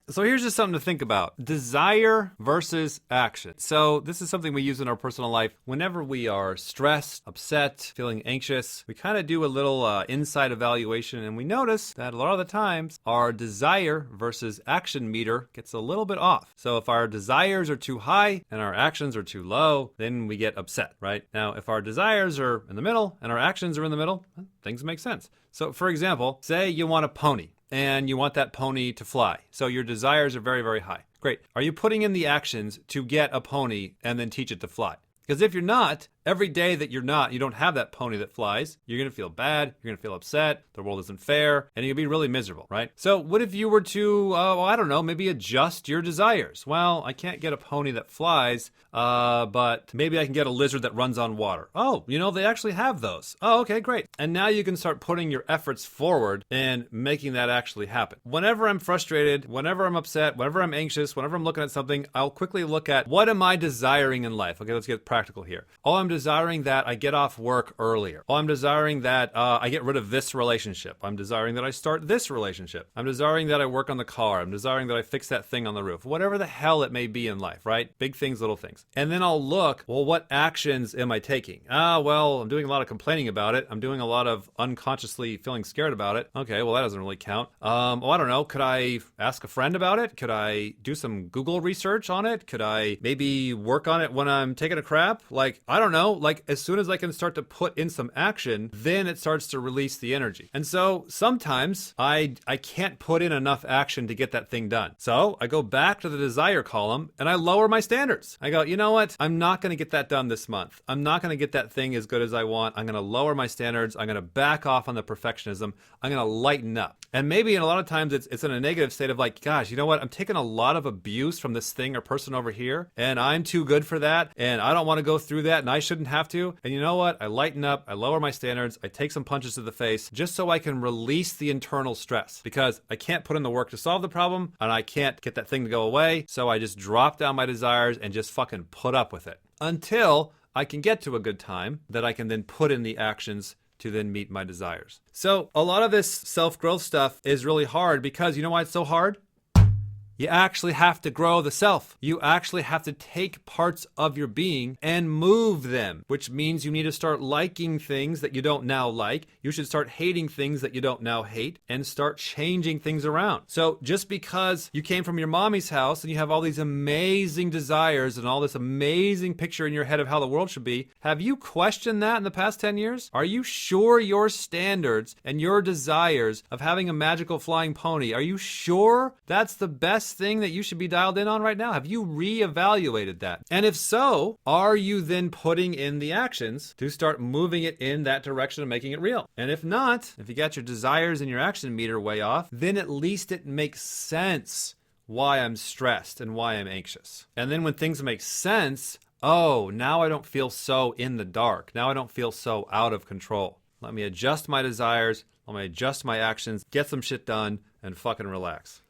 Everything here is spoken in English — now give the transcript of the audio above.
So here's just something to think about. Desire versus action. So this is something we use in our personal life. Whenever we are stressed, upset, feeling anxious, we kind of do a little inside evaluation, and we notice that a lot of the times our desire versus action meter gets a little bit off. So if our desires are too high and our actions are too low, then we get upset, right? Now, if our desires are in the middle and our actions are in the middle, things make sense. So for example, say you want a pony, and you want that pony to fly. So your desires are very, very high. Great. Are you putting in the actions to get a pony and then teach it to fly? Because if you're not, every day that you don't have that pony that flies, you're going to feel bad, you're going to feel upset, the world isn't fair, and you'll be really miserable, right? So what if you were to, maybe adjust your desires? Well, I can't get a pony that flies, but maybe I can get a lizard that runs on water. Oh, they actually have those. Oh, okay, great. And now you can start putting your efforts forward and making that actually happen. Whenever I'm frustrated, whenever I'm upset, whenever I'm anxious, whenever I'm looking at something, I'll quickly look at what am I desiring in life? Okay, let's get practical here. Oh, I'm desiring that I get off work earlier. Oh, I'm desiring that I get rid of this relationship. I'm desiring that I start this relationship. I'm desiring that I work on the car. I'm desiring that I fix that thing on the roof. Whatever the hell it may be in life, right? Big things, little things. And then I'll look, well, what actions am I taking? Well, I'm doing a lot of complaining about it. I'm doing a lot of unconsciously feeling scared about it. Okay, well, that doesn't really count. I don't know. Could I ask a friend about it? Could I do some Google research on it? Could I maybe work on it when I'm taking a crap? I don't know. As soon as I can start to put in some action, then it starts to release the energy. And so sometimes I can't put in enough action to get that thing done. So I go back to the desire column and I lower my standards. I go, you know what? I'm not going to get that done this month. I'm not going to get that thing as good as I want. I'm going to lower my standards. I'm going to back off on the perfectionism. I'm going to lighten up. And maybe in a lot of times it's in a negative state of gosh, you know what? I'm taking a lot of abuse from this thing or person over here, and I'm too good for that, and I don't want to go through that, and I shouldn't have to. And you know what? I lighten up, I lower my standards, I take some punches to the face just so I can release the internal stress, because I can't put in the work to solve the problem, and I can't get that thing to go away, so I just drop down my desires and just fucking put up with it until I can get to a good time that I can then put in the actions to then meet my desires. So a lot of this self-growth stuff is really hard because you know why it's so hard? You actually have to grow the self. You actually have to take parts of your being and move them, which means you need to start liking things that you don't now like. You should start hating things that you don't now hate and start changing things around. So just because you came from your mommy's house and you have all these amazing desires and all this amazing picture in your head of how the world should be, have you questioned that in the past 10 years? Are you sure your standards and your desires of having a magical flying pony, are you sure that's the best thing that you should be dialed in on right now? Have you reevaluated that? And if so, are you then putting in the actions to start moving it in that direction and making it real? And if not, if you got your desires and your action meter way off, then at least it makes sense why I'm stressed and why I'm anxious. And then when things make sense, oh, now I don't feel so in the dark. Now I don't feel so out of control. Let me adjust my desires. Let me adjust my actions, get some shit done, and fucking relax.